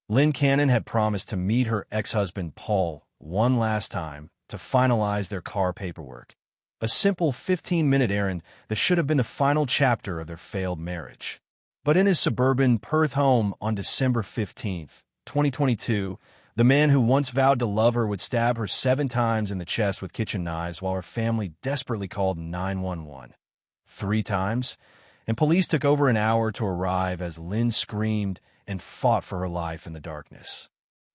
Lynn Cannon had promised to meet her ex-husband Paul one last time to finalize their car paperwork. A simple 15-minute errand that should have been the final chapter of their failed marriage. But in his suburban Perth home on December 15, 2022, the man who once vowed to love her would stab her 7 times in the chest with kitchen knives while her family desperately called 911. 3 times, and police took over an hour to arrive as Lynn screamed and fought for her life in the darkness.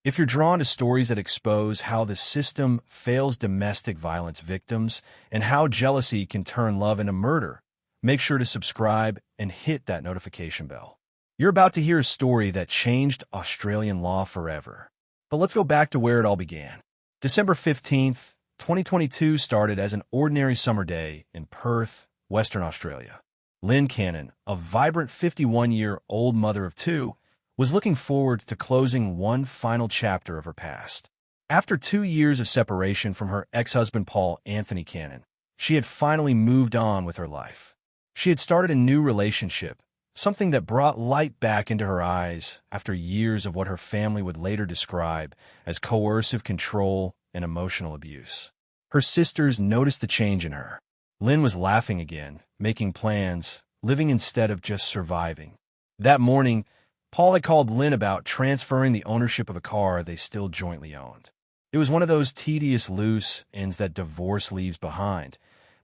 If you're drawn to stories that expose how the system fails domestic violence victims and how jealousy can turn love into murder, make sure to subscribe and hit that notification bell. You're about to hear a story that changed Australian law forever. But let's go back to where it all began. December 15th, 2022 started as an ordinary summer day in Perth, Western Australia. Lynn Cannon, a vibrant 51-year-old mother of 2, was looking forward to closing one final chapter of her past. After 2 years of separation from her ex-husband Paul Anthony Cannon, she had finally moved on with her life. She had started a new relationship, something that brought light back into her eyes after years of what her family would later describe as coercive control and emotional abuse. Her sisters noticed the change in her. Lynn was laughing again, making plans, living instead of just surviving. That morning, Paul had called Lynn about transferring the ownership of a car they still jointly owned. It was one of those tedious loose ends that divorce leaves behind,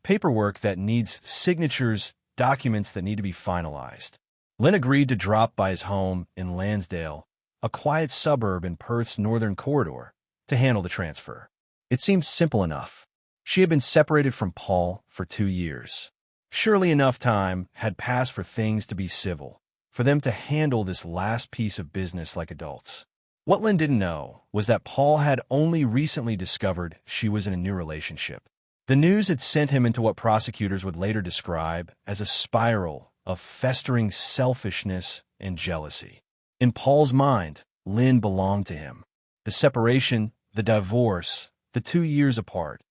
paperwork that needs signatures, documents that need to be finalized. Lynn agreed to drop by his home in Lansdale, a quiet suburb in Perth's northern corridor, to handle the transfer. It seemed simple enough. She had been separated from Paul for 2 years. Surely enough time had passed for things to be civil, for them to handle this last piece of business like adults. What Lynn didn't know was that Paul had only recently discovered she was in a new relationship. The news had sent him into what prosecutors would later describe as a spiral of festering selfishness and jealousy. In Paul's mind, Lynn belonged to him. The separation, the divorce, the 2 years apart,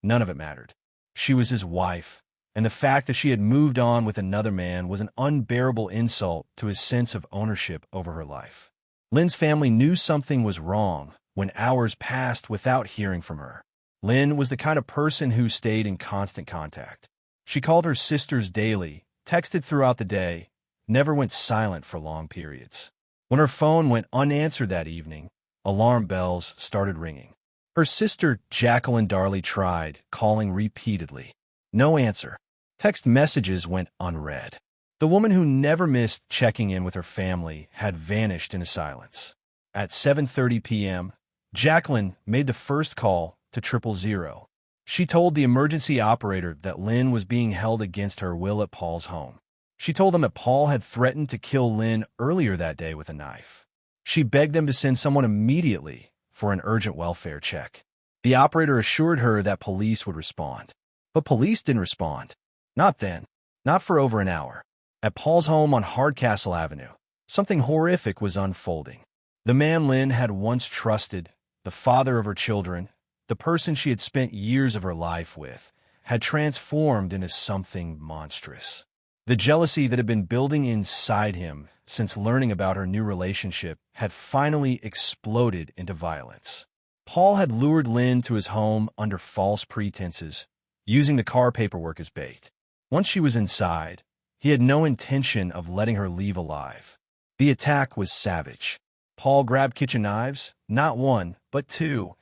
none of it mattered. She was his wife, and the fact that she had moved on with another man was an unbearable insult to his sense of ownership over her life. Lynn's family knew something was wrong when hours passed without hearing from her. Lynn was the kind of person who stayed in constant contact. She called her sisters daily, texted throughout the day, never went silent for long periods. When her phone went unanswered that evening, alarm bells started ringing. Her sister Jacqueline Darley tried, calling repeatedly. No answer. Text messages went unread. The woman who never missed checking in with her family had vanished into silence. At 7:30 p.m., Jacqueline made the first call to 000. She told the emergency operator that Lynn was being held against her will at Paul's home. She told them that Paul had threatened to kill Lynn earlier that day with a knife. She begged them to send someone immediately for an urgent welfare check. The operator assured her that police would respond. But police didn't respond. Not then. Not for over an hour. At Paul's home on Hardcastle Avenue, something horrific was unfolding. The man Lynn had once trusted, the father of her children, the person she had spent years of her life with, had transformed into something monstrous. The jealousy that had been building inside him since learning about her new relationship had finally exploded into violence. Paul had lured Lynn to his home under false pretenses, using the car paperwork as bait. Once she was inside, he had no intention of letting her leave alive. The attack was savage. Paul grabbed kitchen knives, not 1, but 2,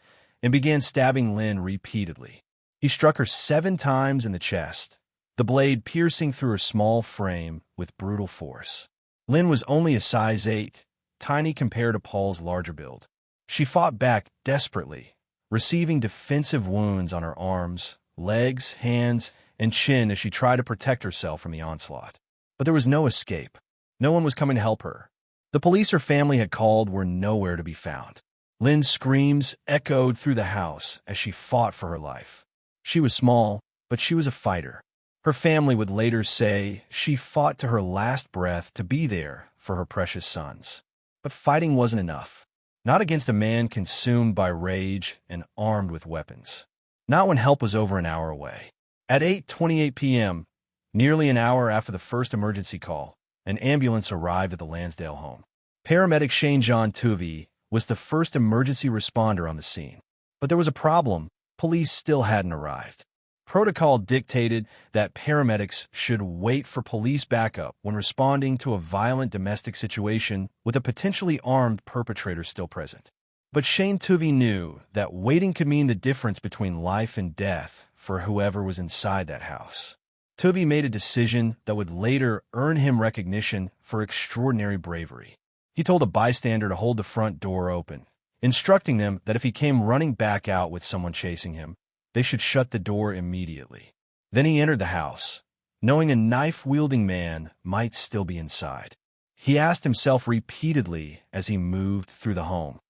and began stabbing Lynn repeatedly. He struck her 7 times in the chest, the blade piercing through her small frame with brutal force. Lynn was only a size 8, tiny compared to Paul's larger build. She fought back desperately, receiving defensive wounds on her arms, legs, hands, and chin as she tried to protect herself from the onslaught. But there was no escape. No one was coming to help her. The police her family had called were nowhere to be found. Lynn's screams echoed through the house as she fought for her life. She was small, but she was a fighter. Her family would later say she fought to her last breath to be there for her precious sons. But fighting wasn't enough. Not against a man consumed by rage and armed with weapons. Not when help was over an hour away. At 8:28 p.m., nearly an hour after the first emergency call, an ambulance arrived at the Lansdale home. Paramedic Shane Toovey was the first emergency responder on the scene. But there was a problem. Police still hadn't arrived. Protocol dictated that paramedics should wait for police backup when responding to a violent domestic situation with a potentially armed perpetrator still present. But Shane Toovey knew that waiting could mean the difference between life and death for whoever was inside that house. Toovey made a decision that would later earn him recognition for extraordinary bravery. He told a bystander to hold the front door open, instructing them that if he came running back out with someone chasing him, they should shut the door immediately. Then he entered the house, knowing a knife-wielding man might still be inside. He asked himself repeatedly as he moved through the home,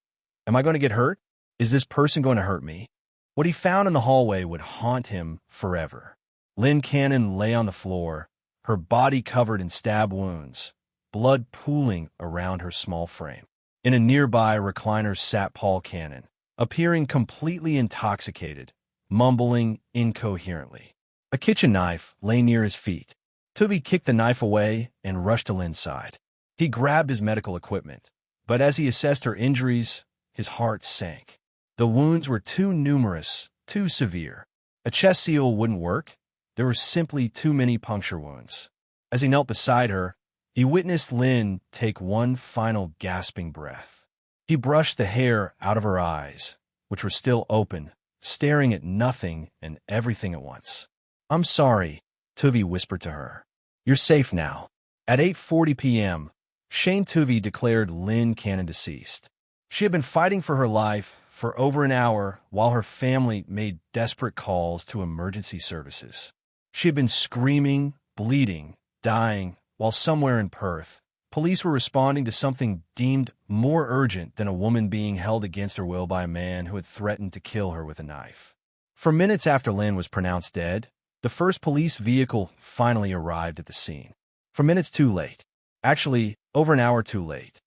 "Am I going to get hurt? Is this person going to hurt me?" What he found in the hallway would haunt him forever. Lynn Cannon lay on the floor, her body covered in stab wounds, blood pooling around her small frame. In a nearby recliner sat Paul Cannon, appearing completely intoxicated, mumbling incoherently. A kitchen knife lay near his feet. Toovey kicked the knife away and rushed to Lynn's side. He grabbed his medical equipment, but as he assessed her injuries, his heart sank. The wounds were too numerous, too severe. A chest seal wouldn't work. There were simply too many puncture wounds. As he knelt beside her, he witnessed Lynn take one final gasping breath. He brushed the hair out of her eyes, which were still open, staring at nothing and everything at once. "I'm sorry," Toovey whispered to her. "You're safe now." At 8:40 p.m., Shane Toovey declared Lynn Cannon deceased. She had been fighting for her life for over an hour while her family made desperate calls to emergency services. She had been screaming, bleeding, dying, while somewhere in Perth, police were responding to something deemed more urgent than a woman being held against her will by a man who had threatened to kill her with a knife. For minutes after Lynn was pronounced dead, the first police vehicle finally arrived at the scene. For minutes too late. Actually, over an hour too late.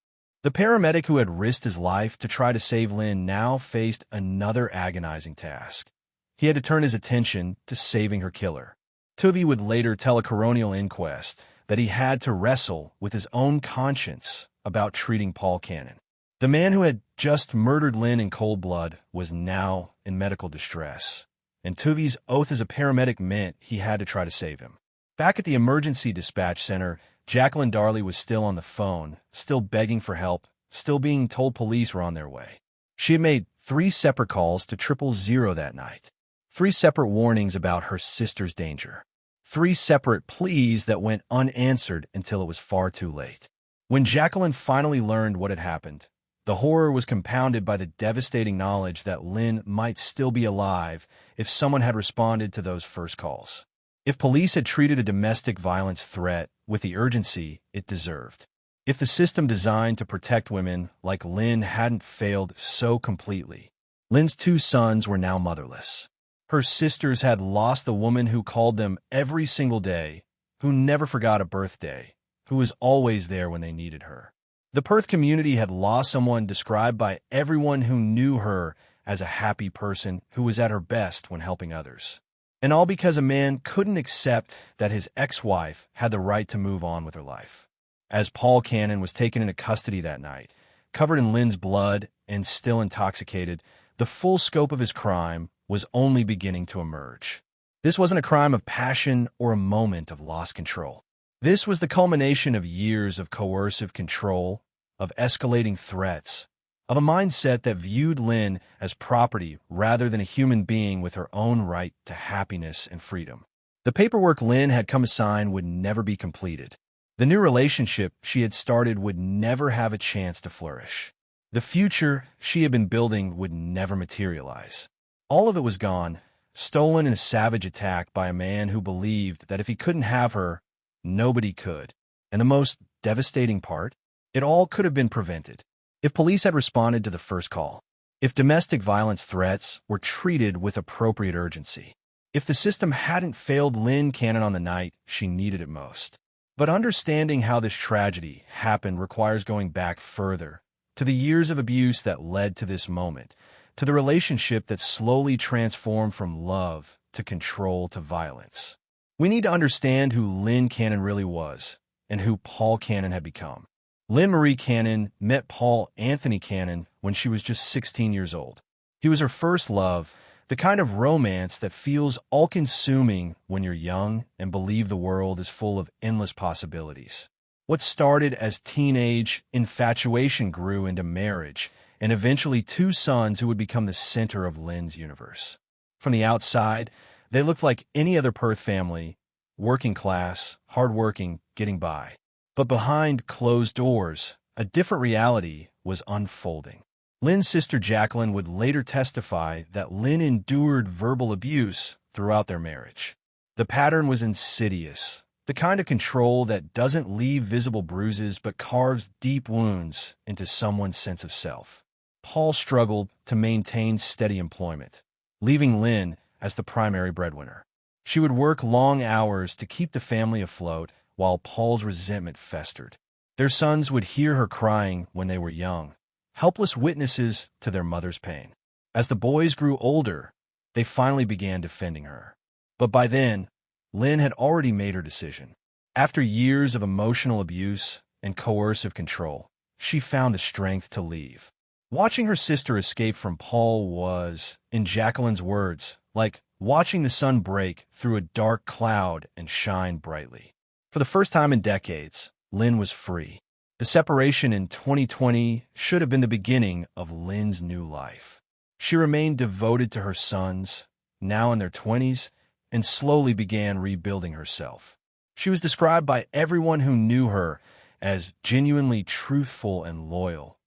The paramedic who had risked his life to try to save Lynn now faced another agonizing task. He had to turn his attention to saving her killer. Toovey would later tell a coronial inquest that he had to wrestle with his own conscience about treating Paul Cannon. The man who had just murdered Lynn in cold blood was now in medical distress, and Toovey's oath as a paramedic meant he had to try to save him. Back at the emergency dispatch center, Jacqueline Darley was still on the phone, still begging for help, still being told police were on their way. She had made 3 separate calls to 000 that night. 3 separate warnings about her sister's danger. 3 separate pleas that went unanswered until it was far too late. When Jacqueline finally learned what had happened, the horror was compounded by the devastating knowledge that Lynn might still be alive if someone had responded to those first calls. If police had treated a domestic violence threat with the urgency it deserved. If the system designed to protect women like Lynn hadn't failed so completely. Lynn's 2 sons were now motherless. Her sisters had lost the woman who called them every single day, who never forgot a birthday, who was always there when they needed her. The Perth community had lost someone described by everyone who knew her as a happy person who was at her best when helping others. And all because a man couldn't accept that his ex-wife had the right to move on with her life. As Paul Cannon was taken into custody that night, covered in Lynn's blood and still intoxicated, the full scope of his crime was only beginning to emerge. This wasn't a crime of passion or a moment of lost control. This was the culmination of years of coercive control, of escalating threats, of a mindset that viewed Lynn as property rather than a human being with her own right to happiness and freedom. The paperwork Lynn had come to sign would never be completed. The new relationship she had started would never have a chance to flourish. The future she had been building would never materialize. All of it was gone, stolen in a savage attack by a man who believed that if he couldn't have her, nobody could. And the most devastating part? It all could have been prevented. If police had responded to the first call, if domestic violence threats were treated with appropriate urgency, if the system hadn't failed Lynn Cannon on the night she needed it most. But understanding how this tragedy happened requires going back further, to the years of abuse that led to this moment, to the relationship that slowly transformed from love to control to violence. We need to understand who Lynn Cannon really was and who Paul Cannon had become. Lynn Marie Cannon met Paul Anthony Cannon when she was just 16 years old. He was her first love, the kind of romance that feels all-consuming when you're young and believe the world is full of endless possibilities. What started as teenage infatuation grew into marriage, and eventually 2 sons who would become the center of Lynn's universe. From the outside, they looked like any other Perth family, working class, hardworking, getting by. But behind closed doors, a different reality was unfolding. Lynn's sister Jacqueline would later testify that Lynn endured verbal abuse throughout their marriage. The pattern was insidious, the kind of control that doesn't leave visible bruises but carves deep wounds into someone's sense of self. Paul struggled to maintain steady employment, leaving Lynn as the primary breadwinner. She would work long hours to keep the family afloat while Paul's resentment festered. Their sons would hear her crying when they were young, helpless witnesses to their mother's pain. As the boys grew older, they finally began defending her. But by then, Lynn had already made her decision. After years of emotional abuse and coercive control, she found the strength to leave. Watching her sister escape from Paul was, in Jacqueline's words, like watching the sun break through a dark cloud and shine brightly. For the first time in decades, Lynn was free. The separation in 2020 should have been the beginning of Lynn's new life. She remained devoted to her sons, now in their 20s, and slowly began rebuilding herself. She was described by everyone who knew her as genuinely truthful and loyal,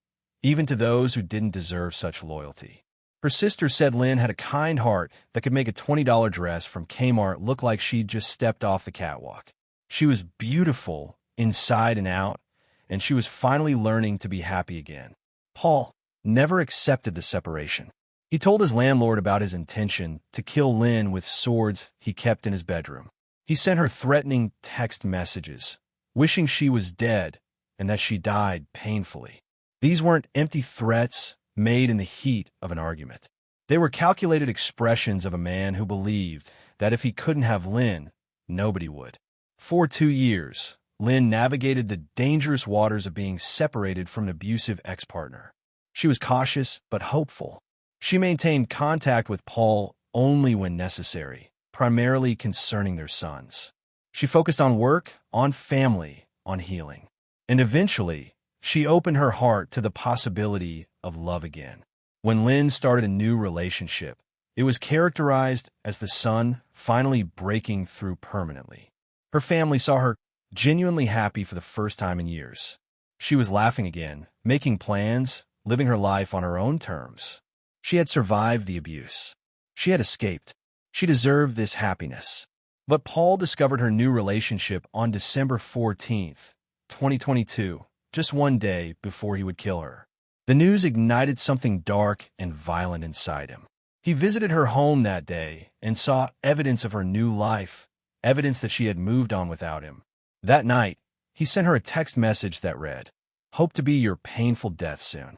even to those who didn't deserve such loyalty. Her sister said Lynn had a kind heart that could make a $20 dress from Kmart look like she'd just stepped off the catwalk. She was beautiful inside and out, and she was finally learning to be happy again. Paul never accepted the separation. He told his landlord about his intention to kill Lynn with swords he kept in his bedroom. He sent her threatening text messages, wishing she was dead and that she died painfully. These weren't empty threats made in the heat of an argument. They were calculated expressions of a man who believed that if he couldn't have Lynn, nobody would. For 2 years, Lynn navigated the dangerous waters of being separated from an abusive ex-partner. She was cautious but hopeful. She maintained contact with Paul only when necessary, primarily concerning their sons. She focused on work, on family, on healing. And eventually, she opened her heart to the possibility of love again. When Lynn started a new relationship, it was characterized as the sun finally breaking through permanently. Her family saw her genuinely happy for the first time in years. She was laughing again, making plans, living her life on her own terms. She had survived the abuse. She had escaped. She deserved this happiness. But Paul discovered her new relationship on December 14th, 2022, just one day before he would kill her. The news ignited something dark and violent inside him. He visited her home that day and saw evidence of her new life, evidence that she had moved on without him. That night, he sent her a text message that read, "Hope to be your painful death soon."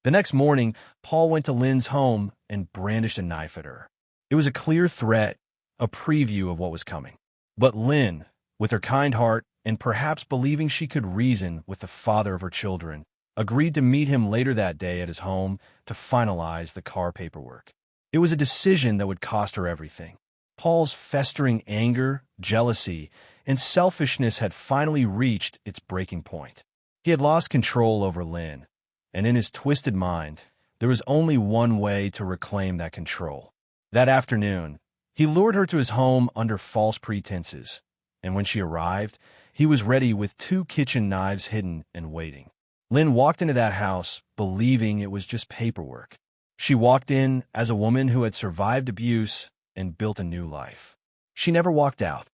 The next morning, Paul went to Lynn's home and brandished a knife at her. It was a clear threat, a preview of what was coming. But Lynn, with her kind heart and perhaps believing she could reason with the father of her children, agreed to meet him later that day at his home to finalize the car paperwork. It was a decision that would cost her everything. Paul's festering anger, jealousy, and selfishness had finally reached its breaking point. He had lost control over Lynn, and in his twisted mind, there was only one way to reclaim that control. That afternoon, he lured her to his home under false pretenses, and when she arrived, he was ready with 2 kitchen knives hidden and waiting. Lynn walked into that house believing it was just paperwork. She walked in as a woman who had survived abuse and built a new life. She never walked out.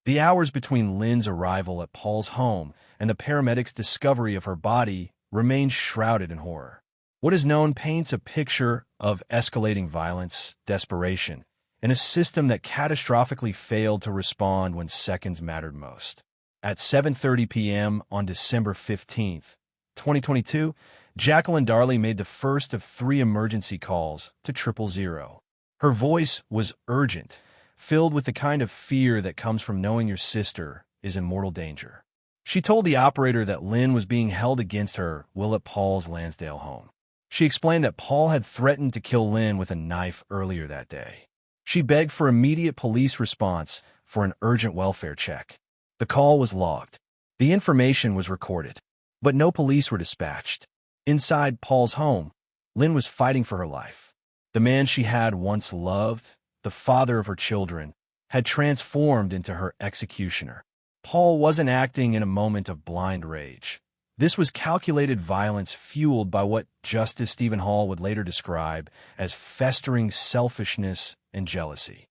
The hours between Lynn's arrival at Paul's home and the paramedic's discovery of her body remained shrouded in horror. What is known paints a picture of escalating violence, desperation, and a system that catastrophically failed to respond when seconds mattered most. At 7:30 p.m. on December 15th, 2022, Jacqueline Darley made the first of 3 emergency calls to 000. Her voice was urgent, filled with the kind of fear that comes from knowing your sister is in mortal danger. She told the operator that Lynn was being held against her will at Paul's Lansdale home. She explained that Paul had threatened to kill Lynn with a knife earlier that day. She begged for immediate police response for an urgent welfare check. The call was logged. The information was recorded, but no police were dispatched. Inside Paul's home, Lynn was fighting for her life. The man she had once loved, the father of her children, had transformed into her executioner. Paul wasn't acting in a moment of blind rage. This was calculated violence fueled by what Justice Stephen Hall would later describe as festering selfishness and jealousy.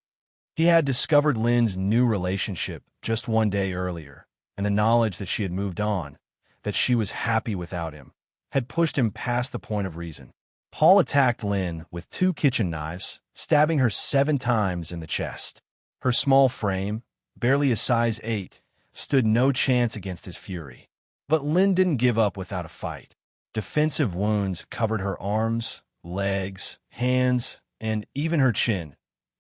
He had discovered Lynn's new relationship just one day earlier, and the knowledge that she had moved on, that she was happy without him, had pushed him past the point of reason. Paul attacked Lynn with 2 kitchen knives, stabbing her 7 times in the chest. Her small frame, barely a size 8, stood no chance against his fury. But Lynn didn't give up without a fight. Defensive wounds covered her arms, legs, hands, and even her chin,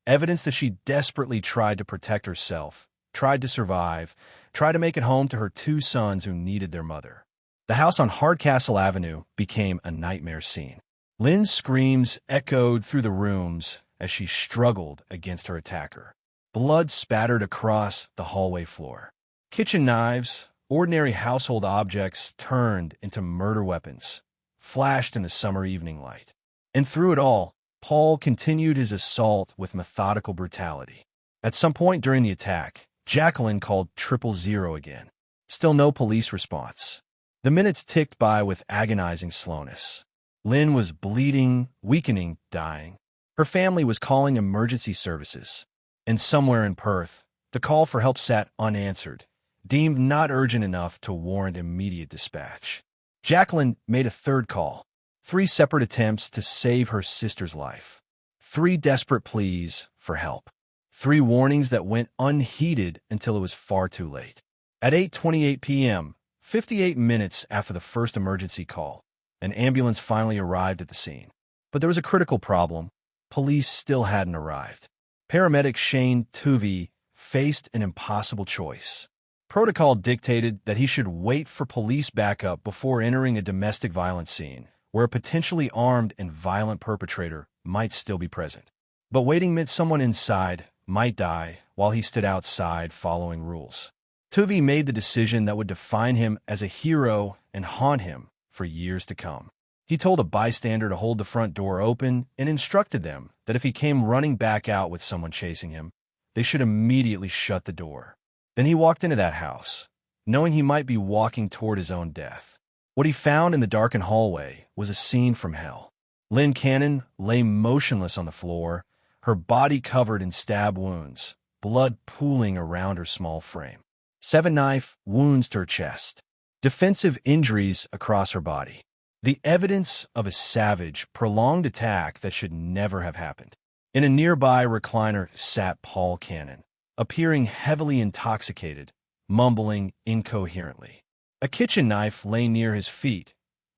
evidence that she desperately tried to protect herself, tried to survive, tried to make it home to her 2 sons who needed their mother. The house on Hardcastle Avenue became a nightmare scene. Lynn's screams echoed through the rooms as she struggled against her attacker. Blood spattered across the hallway floor. Kitchen knives, ordinary household objects turned into murder weapons, flashed in the summer evening light. And through it all, Paul continued his assault with methodical brutality. At some point during the attack, Jacqueline called 000 again. Still no police response. The minutes ticked by with agonizing slowness. Lynn was bleeding, weakening, dying. Her family was calling emergency services. And somewhere in Perth, the call for help sat unanswered, deemed not urgent enough to warrant immediate dispatch. Jacqueline made a 3rd call, 3 separate attempts to save her sister's life, 3 desperate pleas for help, 3 warnings that went unheeded until it was far too late. At 8:28 p.m., 58 minutes after the first emergency call, an ambulance finally arrived at the scene. But there was a critical problem. Police still hadn't arrived. Paramedic Shane Toovey faced an impossible choice. Protocol dictated that he should wait for police backup before entering a domestic violence scene, where a potentially armed and violent perpetrator might still be present. But waiting meant someone inside might die while he stood outside following rules. Toovey made the decision that would define him as a hero and haunt him for years to come. He told a bystander to hold the front door open and instructed them that if he came running back out with someone chasing him, they should immediately shut the door. Then he walked into that house, knowing he might be walking toward his own death. What he found in the darkened hallway was a scene from hell. Lynn Cannon lay motionless on the floor, her body covered in stab wounds, blood pooling around her small frame. 7 knife wounds to her chest, defensive injuries across her body. The evidence of a savage, prolonged attack that should never have happened. In a nearby recliner sat Paul Cannon, appearing heavily intoxicated, mumbling incoherently. A kitchen knife lay near his feet,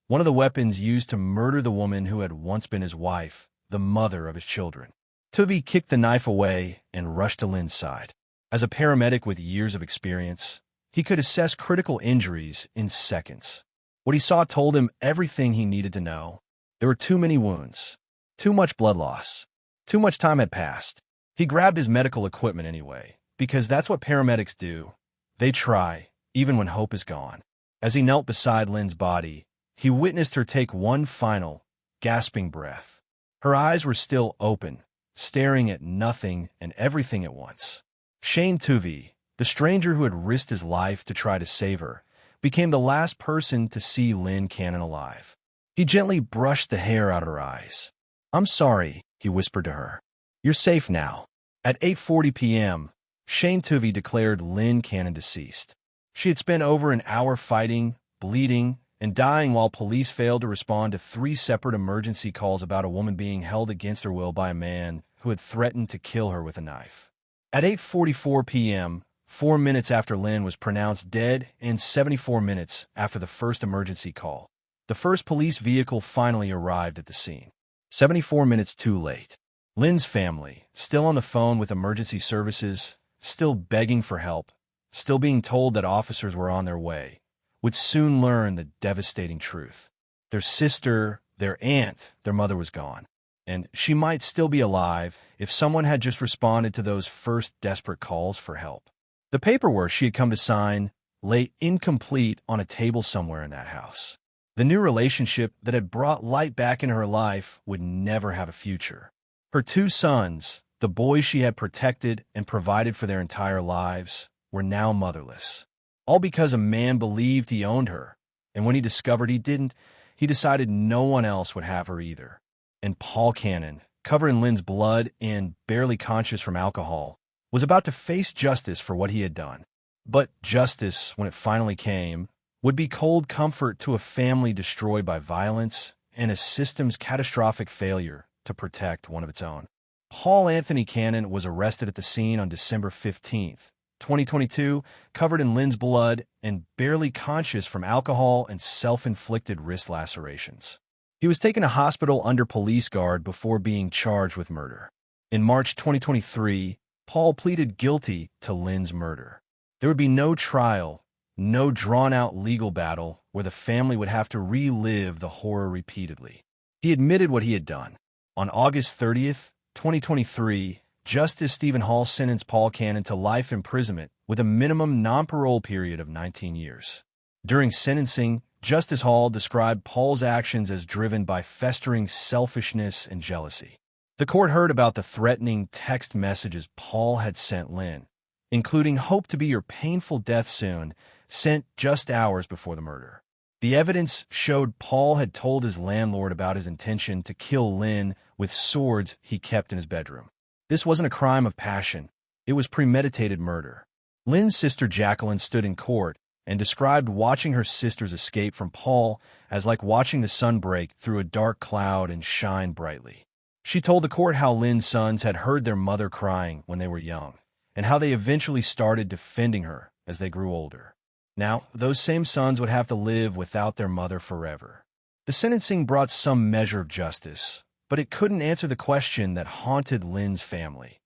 one of the weapons used to murder the woman who had once been his wife, the mother of his children. Toovey kicked the knife away and rushed to Lynn's side. As a paramedic with years of experience, he could assess critical injuries in seconds. What he saw told him everything he needed to know. There were too many wounds, too much blood loss, too much time had passed. He grabbed his medical equipment anyway, because that's what paramedics do. They try, even when hope is gone. As he knelt beside Lynn's body, he witnessed her take one final, gasping breath. Her eyes were still open, staring at nothing and everything at once. Shane Toovey, the stranger who had risked his life to try to save her, became the last person to see Lynn Cannon alive. He gently brushed the hair out of her eyes. "I'm sorry," he whispered to her. "You're safe now." At 8:40 p.m., Shane Toovey declared Lynn Cannon deceased. She had spent over an hour fighting, bleeding, and dying while police failed to respond to 3 separate emergency calls about a woman being held against her will by a man who had threatened to kill her with a knife. At 8:44 p.m., 4 minutes after Lynn was pronounced dead and 74 minutes after the first emergency call, the first police vehicle finally arrived at the scene. 74 minutes too late. Lynn's family, still on the phone with emergency services, still begging for help, still being told that officers were on their way, would soon learn the devastating truth. Their sister, their aunt, their mother was gone, and she might still be alive if someone had just responded to those first desperate calls for help. The paperwork she had come to sign lay incomplete on a table somewhere in that house. The new relationship that had brought light back into her life would never have a future. Her 2 sons, the boys she had protected and provided for their entire lives, were now motherless. All because a man believed he owned her, and when he discovered he didn't, he decided no one else would have her either. And Paul Cannon, covered in Lynn's blood and barely conscious from alcohol, was about to face justice for what he had done. But justice, when it finally came, would be cold comfort to a family destroyed by violence and a system's catastrophic failure to protect one of its own. Paul Anthony Cannon was arrested at the scene on December 15th, 2022, covered in Lynn's blood and barely conscious from alcohol and self-inflicted wrist lacerations. He was taken to hospital under police guard before being charged with murder. In March 2023, Paul pleaded guilty to Lynn's murder. There would be no trial, no drawn-out legal battle where the family would have to relive the horror repeatedly. He admitted what he had done. On August 30th, 2023, Justice Stephen Hall sentenced Paul Cannon to life imprisonment with a minimum non-parole period of 19 years. During sentencing, Justice Hall described Paul's actions as driven by festering selfishness and jealousy. The court heard about the threatening text messages Paul had sent Lynn, including "hope to be your painful death soon," sent just hours before the murder. The evidence showed Paul had told his landlord about his intention to kill Lynn with swords he kept in his bedroom. This wasn't a crime of passion. It was premeditated murder. Lynn's sister Jacqueline stood in court and described watching her sister's escape from Paul as like watching the sun break through a dark cloud and shine brightly. She told the court how Lynn's sons had heard their mother crying when they were young, and how they eventually started defending her as they grew older. Now, those same sons would have to live without their mother forever. The sentencing brought some measure of justice, but it couldn't answer the question that haunted Lynn's family.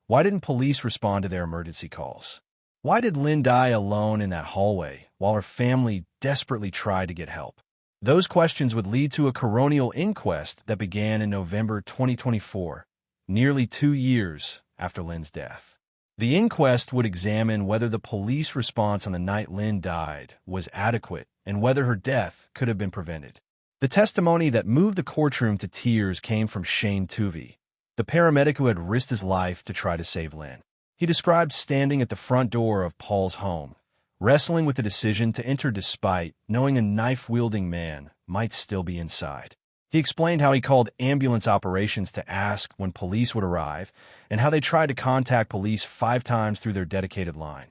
Why didn't police respond to their emergency calls? Why did Lynn die alone in that hallway while her family desperately tried to get help? Those questions would lead to a coronial inquest that began in November 2024, nearly 2 years after Lynn's death. The inquest would examine whether the police response on the night Lynn died was adequate and whether her death could have been prevented. The testimony that moved the courtroom to tears came from Shane Toovey, the paramedic who had risked his life to try to save Lynn. He described standing at the front door of Paul's home, wrestling with the decision to enter despite knowing a knife-wielding man might still be inside. He explained how he called ambulance operations to ask when police would arrive and how they tried to contact police 5 times through their dedicated line.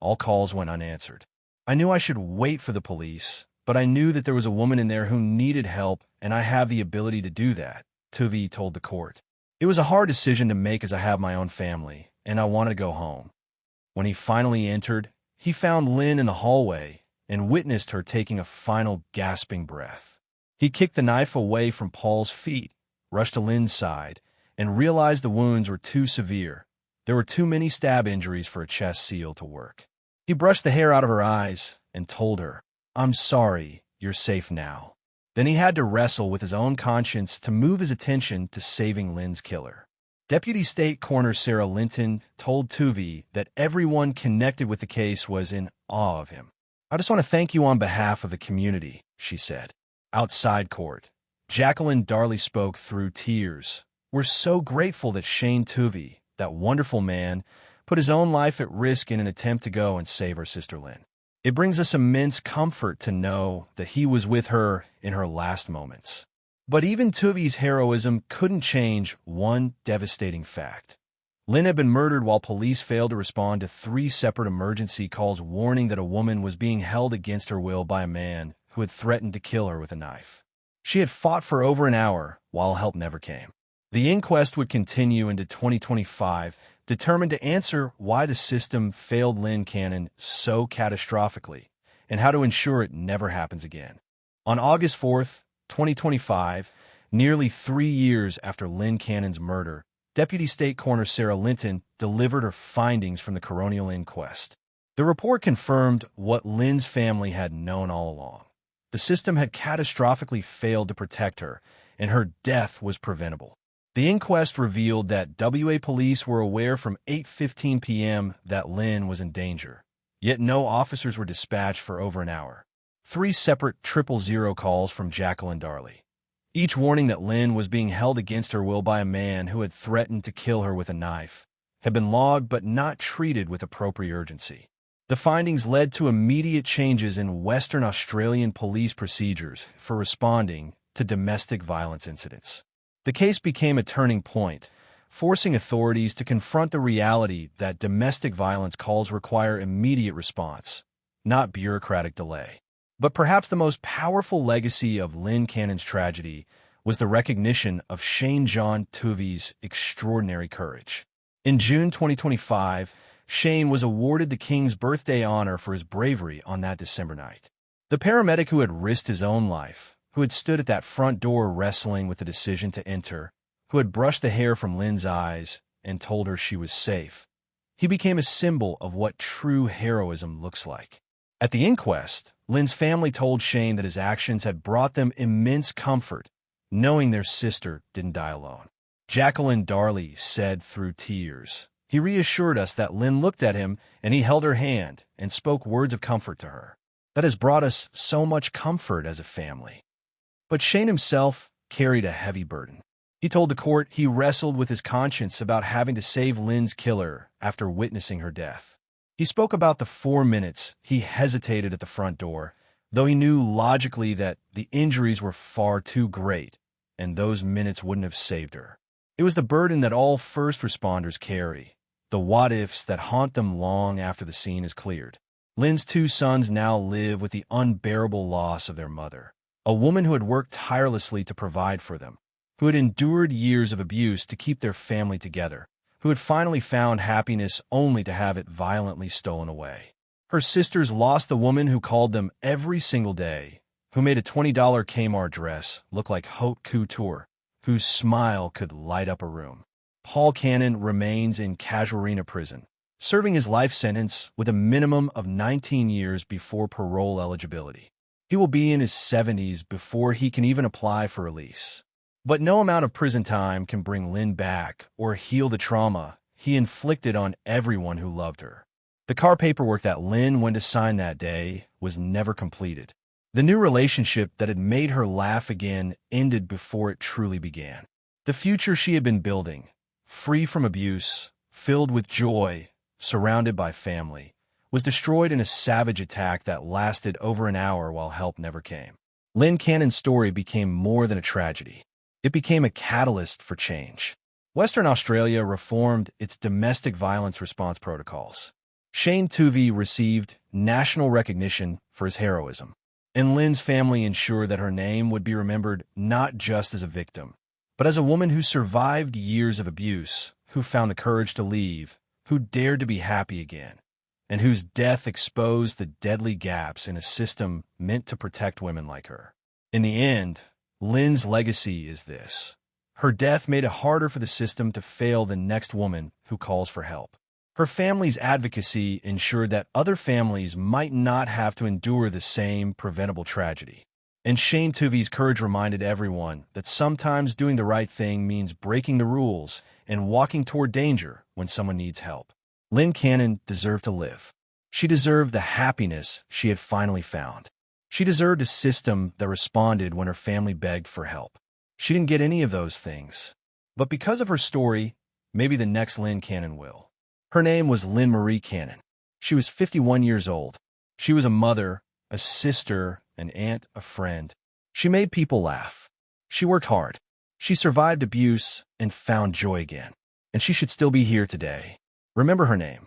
All calls went unanswered. "I knew I should wait for the police, but I knew that there was a woman in there who needed help, and I have the ability to do that," Toovey told the court. "It was a hard decision to make as I have my own family, and I wanted to go home." When he finally entered, he found Lynn in the hallway and witnessed her taking a final gasping breath. He kicked the knife away from Paul's feet, rushed to Lynn's side, and realized the wounds were too severe. There were too many stab injuries for a chest seal to work. He brushed the hair out of her eyes and told her, "I'm sorry, you're safe now." Then he had to wrestle with his own conscience to move his attention to saving Lynn's killer. Deputy State Coroner Sarah Linton told Toovey that everyone connected with the case was in awe of him. "I just want to thank you on behalf of the community," she said. Outside court, Jacqueline Darley spoke through tears. "We're so grateful that Shane Toovey, that wonderful man, put his own life at risk in an attempt to go and save our sister Lynn. It brings us immense comfort to know that he was with her in her last moments." But even Toovey's heroism couldn't change one devastating fact. Lynn had been murdered while police failed to respond to 3 separate emergency calls warning that a woman was being held against her will by a man who had threatened to kill her with a knife. She had fought for over an hour while help never came. The inquest would continue into 2025, determined to answer why the system failed Lynn Cannon so catastrophically and how to ensure it never happens again. On August 4th, 2025, nearly 3 years after Lynn Cannon's murder, Deputy State Coroner Sarah Linton delivered her findings from the coronial inquest. The report confirmed what Lynn's family had known all along. The system had catastrophically failed to protect her, and her death was preventable. The inquest revealed that WA police were aware from 8:15 p.m. that Lynn was in danger, yet no officers were dispatched for over an hour. 3 separate 000 calls from Jacqueline Darley, each warning that Lynn was being held against her will by a man who had threatened to kill her with a knife, had been logged but not treated with appropriate urgency. The findings led to immediate changes in Western Australian police procedures for responding to domestic violence incidents. The case became a turning point, forcing authorities to confront the reality that domestic violence calls require immediate response, not bureaucratic delay. But perhaps the most powerful legacy of Lynn Cannon's tragedy was the recognition of Shane Toovey's extraordinary courage. In June 2025, Shane was awarded the King's Birthday honor for his bravery on that December night. The paramedic who had risked his own life, who had stood at that front door wrestling with the decision to enter, who had brushed the hair from Lynn's eyes and told her she was safe, he became a symbol of what true heroism looks like. At the inquest, Lynn's family told Shane that his actions had brought them immense comfort, knowing their sister didn't die alone. Jacqueline Darley said through tears, "He reassured us that Lynn looked at him and he held her hand and spoke words of comfort to her. That has brought us so much comfort as a family." But Shane himself carried a heavy burden. He told the court he wrestled with his conscience about having to save Lynn's killer after witnessing her death. He spoke about the 4 minutes he hesitated at the front door, though he knew logically that the injuries were far too great and those minutes wouldn't have saved her. It was the burden that all first responders carry, the what-ifs that haunt them long after the scene is cleared. Lynn's 2 sons now live with the unbearable loss of their mother, a woman who had worked tirelessly to provide for them, who had endured years of abuse to keep their family together, who had finally found happiness only to have it violently stolen away. Her sisters lost the woman who called them every single day, who made a $20 Kmart dress look like haute couture, whose smile could light up a room. Paul Cannon remains in Casuarina prison, serving his life sentence with a minimum of 19 years before parole eligibility. He will be in his 70s before he can even apply for release. But no amount of prison time can bring Lynn back or heal the trauma he inflicted on everyone who loved her. The car paperwork that Lynn went to sign that day was never completed. The new relationship that had made her laugh again ended before it truly began. The future she had been building, free from abuse, filled with joy, surrounded by family, was destroyed in a savage attack that lasted over an hour while help never came. Lynn Cannon's story became more than a tragedy. It became a catalyst for change. Western Australia reformed its domestic violence response protocols. Shane Toovey received national recognition for his heroism, and Lynn's family ensured that her name would be remembered not just as a victim, but as a woman who survived years of abuse, who found the courage to leave, who dared to be happy again, and whose death exposed the deadly gaps in a system meant to protect women like her. In the end, Lynn's legacy is this. Her death made it harder for the system to fail the next woman who calls for help. Her family's advocacy ensured that other families might not have to endure the same preventable tragedy. And Shane Toovey's courage reminded everyone that sometimes doing the right thing means breaking the rules and walking toward danger when someone needs help. Lynn Cannon deserved to live. She deserved the happiness she had finally found. She deserved a system that responded when her family begged for help. She didn't get any of those things. But because of her story, maybe the next Lynn Cannon will. Her name was Lynn Marie Cannon. She was 51 years old. She was a mother, a sister, an aunt, a friend. She made people laugh. She worked hard. She survived abuse and found joy again. And she should still be here today. Remember her name.